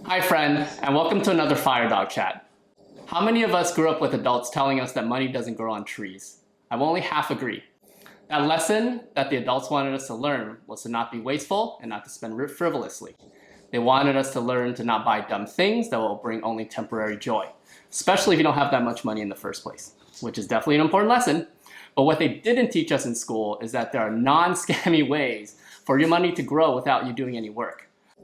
Hi friend, and welcome to another Fire Dog Chat. How many of us grew up with adults telling us that money doesn't grow on trees? I will only half agree. That lesson that the adults wanted us to learn was to not be wasteful and not to spend frivolously. They wanted us to learn to not buy dumb things that will bring only temporary joy, especially if you don't have that much money in the first place, which is definitely an important lesson. But what they didn't teach us in school is that there are non-scammy ways for your money to grow without you doing any work.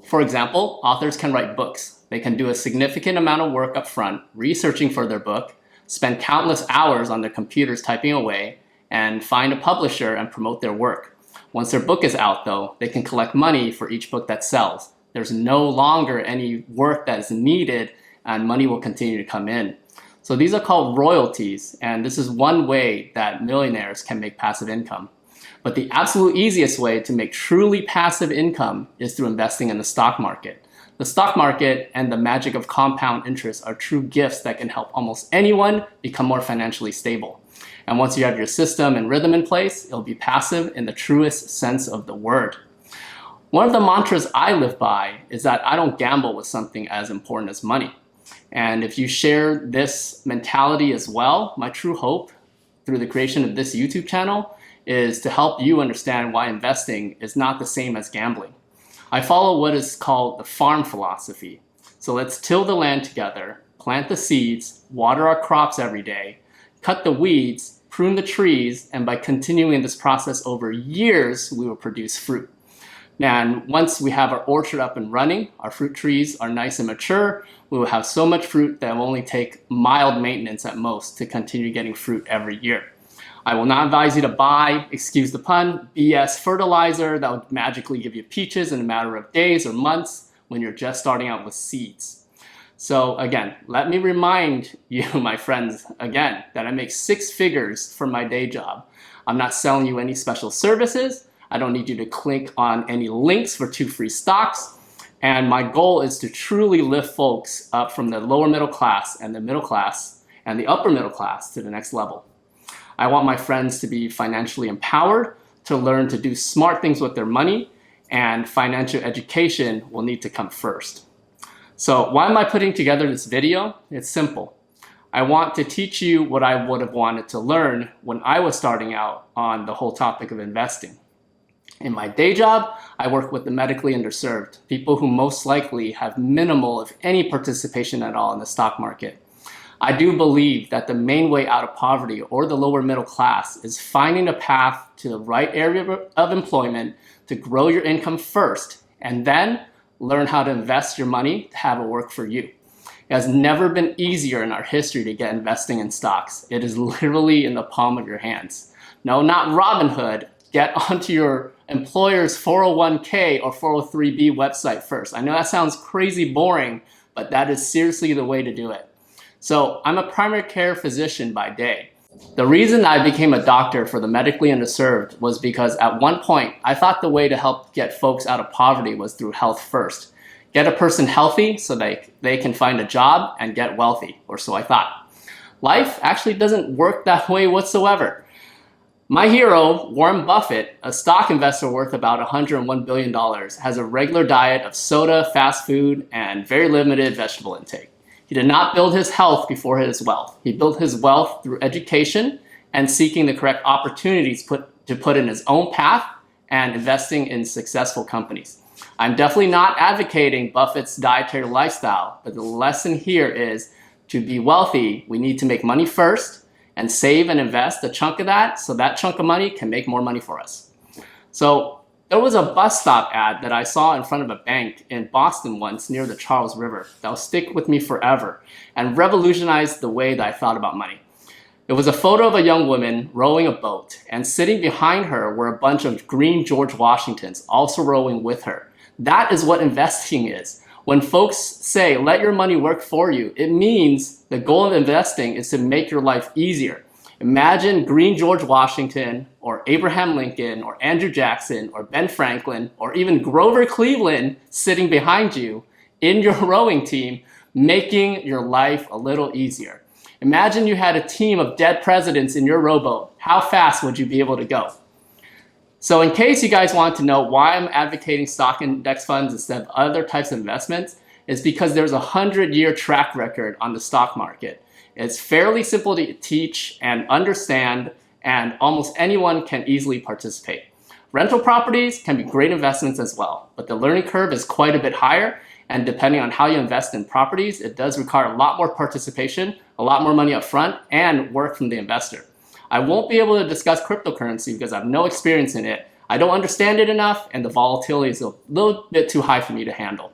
For example, authors can write books. They can do a significant amount of work up front, researching for their book, spend countless hours on their computers typing away, and find a publisher and promote their work. Once their book is out, though, they can collect money for each book that sells. There's no longer any work that is needed, and money will continue to come in. So these are called royalties, and this is one way that millionaires can make passive income. But the absolute easiest way to make truly passive income is through investing in the stock market. The stock market and the magic of compound interest are true gifts that can help almost anyone become more financially stable. And once you have your system and rhythm in place, it'll be passive in the truest sense of the word. One of the mantras I live by is that I don't gamble with something as important as money. And if you share this mentality as well, my true hope through the creation of this YouTube channel is to help you understand why investing is not the same as gambling. I follow what is called the farm philosophy. So let's till the land together, plant the seeds, water our crops every day, cut the weeds, prune the trees, and by continuing this process over years, we will produce fruit. And once we have our orchard up and running, our fruit trees are nice and mature, we will have so much fruit that will only take mild maintenance at most to continue getting fruit every year. I will not advise you to buy, excuse the pun, BS fertilizer that would magically give you peaches in a matter of days or months when you're just starting out with seeds. So again, let me remind you, my friends, again, that I make 6 figures from my day job. I'm not selling you any special services. I don't need you to click on any links for 2 free stocks. And my goal is to truly lift folks up from the lower middle class and the middle class and the upper middle class to the next level. I want my friends to be financially empowered, to learn to do smart things with their money, and financial education will need to come first. So why am I putting together this video? It's simple. I want to teach you what I would have wanted to learn when I was starting out on the whole topic of investing. In my day job, I work with the medically underserved, people who most likely have minimal, if any, participation at all in the stock market. I do believe that the main way out of poverty or the lower middle class is finding a path to the right area of employment to grow your income first, and then learn how to invest your money to have it work for you. It has never been easier in our history to get investing in stocks. It is literally in the palm of your hands. No, not Robinhood. Get onto your employer's 401k or 403b website first. I know that sounds crazy boring, but that is seriously the way to do it. So I'm a primary care physician by day. The reason I became a doctor for the medically underserved was because at one point, I thought the way to help get folks out of poverty was through health first. Get a person healthy so they can find a job and get wealthy, or so I thought. Life actually doesn't work that way whatsoever. My hero, Warren Buffett, a stock investor worth about $101 billion, has a regular diet of soda, fast food, and very limited vegetable intake. He did not build his health before his wealth. He built his wealth through education and seeking the correct opportunities to put in his own path and investing in successful companies. I'm definitely not advocating Buffett's dietary lifestyle, but the lesson here is to be wealthy, we need to make money first and save and invest a chunk of that so that chunk of money can make more money for us. So there was a bus stop ad that I saw in front of a bank in Boston once near the Charles River that will stick with me forever and revolutionized the way that I thought about money. It was a photo of a young woman rowing a boat, and sitting behind her were a bunch of green George Washingtons also rowing with her. That is what investing is. When folks say, let your money work for you, it means the goal of investing is to make your life easier. Imagine green George Washington, or Abraham Lincoln, or Andrew Jackson, or Ben Franklin, or even Grover Cleveland sitting behind you in your rowing team, making your life a little easier. Imagine you had a team of dead presidents in your rowboat. How fast would you be able to go? So in case you guys want to know why I'm advocating stock index funds instead of other types of investments, is because there's a 100-year track record on the stock market. It's fairly simple to teach and understand, and almost anyone can easily participate. Rental properties can be great investments as well, but the learning curve is quite a bit higher, and depending on how you invest in properties, it does require a lot more participation, a lot more money up front, and work from the investor. I won't be able to discuss cryptocurrency because I have no experience in it. I don't understand it enough, and the volatility is a little bit too high for me to handle.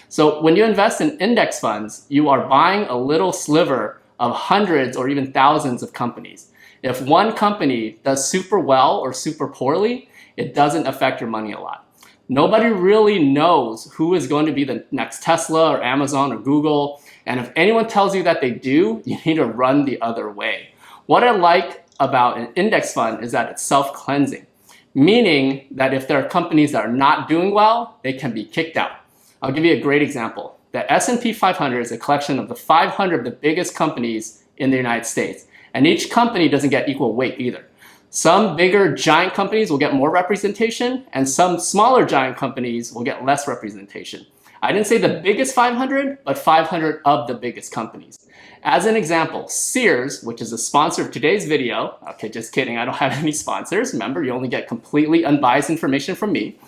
So when you invest in index funds, you are buying a little sliver of hundreds or even thousands of companies. If one company does super well or super poorly, it doesn't affect your money a lot. Nobody really knows who is going to be the next Tesla or Amazon or Google. And if anyone tells you that they do, you need to run the other way. What I like about an index fund is that it's self-cleansing, meaning that if there are companies that are not doing well, they can be kicked out. I'll give you a great example. The S&P 500 is a collection of the 500 of the biggest companies in the United States. And each company doesn't get equal weight either. Some bigger giant companies will get more representation, and some smaller giant companies will get less representation. I didn't say the biggest 500, but 500 of the biggest companies. As an example, Sears, which is a sponsor of today's video, okay, just kidding, I don't have any sponsors. Remember, you only get completely unbiased information from me.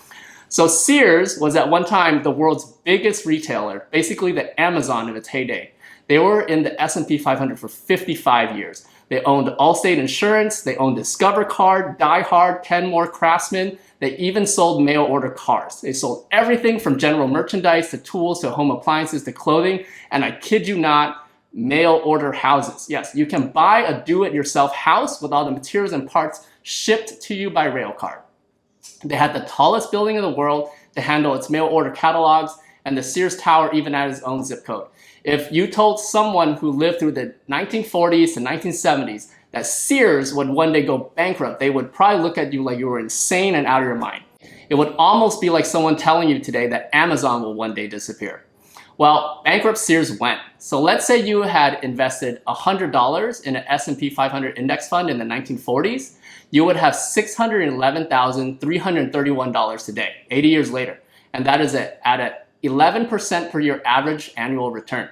So Sears was at one time the world's biggest retailer, basically the Amazon of its heyday. They were in the S&P 500 for 55 years. They owned Allstate Insurance, they owned Discover Card, Die Hard, Kenmore, Craftsman. They even sold mail order cars. They sold everything from general merchandise to tools to home appliances to clothing. And I kid you not, mail order houses. Yes, you can buy a do-it-yourself house with all the materials and parts shipped to you by rail car. They had the tallest building in the world to handle its mail order catalogs, and the Sears Tower even had its own zip code. If you told someone who lived through the 1940s to 1970s that Sears would one day go bankrupt, they would probably look at you like you were insane and out of your mind. It would almost be like someone telling you today that Amazon will one day disappear. Well, bankrupt Sears went. So let's say you had invested $100 in an S&P 500 index fund in the 1940s. You would have $611,331 today, 80 years later. And that is at an 11% per year average annual return.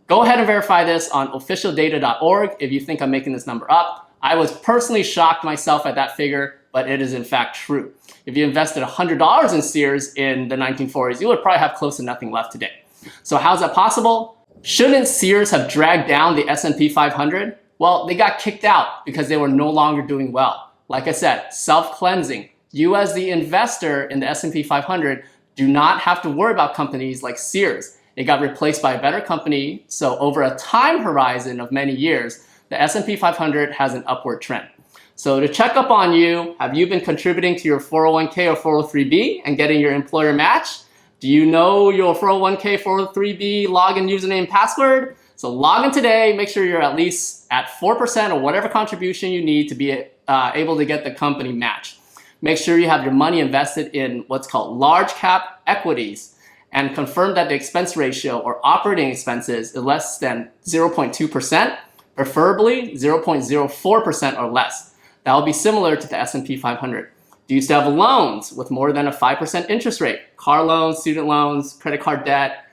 Go ahead and verify this on officialdata.org if you think I'm making this number up. I was personally shocked myself at that figure, but it is in fact true. If you invested $100 in Sears in the 1940s, you would probably have close to nothing left today. So how's that possible? Shouldn't Sears have dragged down the S&P 500? Well, they got kicked out because they were no longer doing well. Like I said, self-cleansing. You as the investor in the S&P 500 do not have to worry about companies like Sears. It got replaced by a better company, so over a time horizon of many years, the S&P 500 has an upward trend. So to check up on you, have you been contributing to your 401k or 403b and getting your employer match? Do you know your 401k, 403b login username and password? So log in today, make sure you're at least at 4% or whatever contribution you need to be able to get the company match. Make sure you have your money invested in what's called large cap equities and confirm that the expense ratio or operating expenses is less than 0.2%, preferably 0.04% or less. That will be similar to the S&P 500. Do you still have loans with more than a 5% interest rate? Car loans, student loans, credit card debt.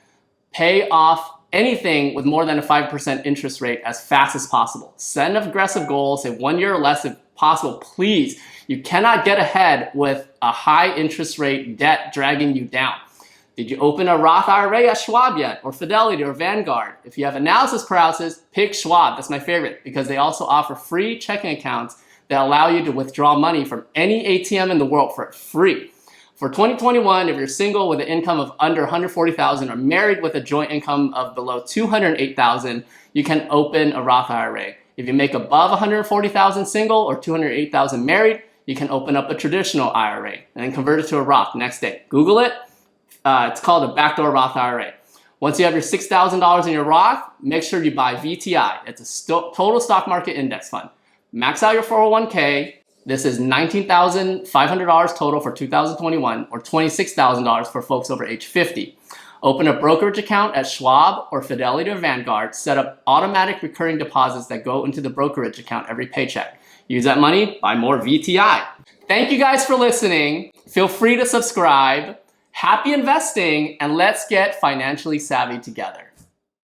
Pay off anything with more than a 5% interest rate as fast as possible. Set an aggressive goal, say 1 year or less if possible, please. You cannot get ahead with a high interest rate debt dragging you down. Did you open a Roth IRA at Schwab yet, or Fidelity, or Vanguard? If you have analysis paralysis, pick Schwab. That's my favorite because they also offer free checking accounts that allow you to withdraw money from any ATM in the world for free. For 2021, if you're single with an income of under $140,000 or married with a joint income of below $208,000, you can open a Roth IRA. If you make above $140,000 single or $208,000 married, you can open up a traditional IRA and then convert it to a Roth next day. Google it. It's called a backdoor Roth IRA. Once you have your $6,000 in your Roth, make sure you buy VTI. It's a total stock market index fund. Max out your 401k. This is $19,500 total for 2021 or $26,000 for folks over age 50. Open a brokerage account at Schwab or Fidelity or Vanguard. Set up automatic recurring deposits that go into the brokerage account every paycheck. Use that money, buy more VTI. Thank you guys for listening. Feel free to subscribe. Happy investing, and let's get financially savvy together.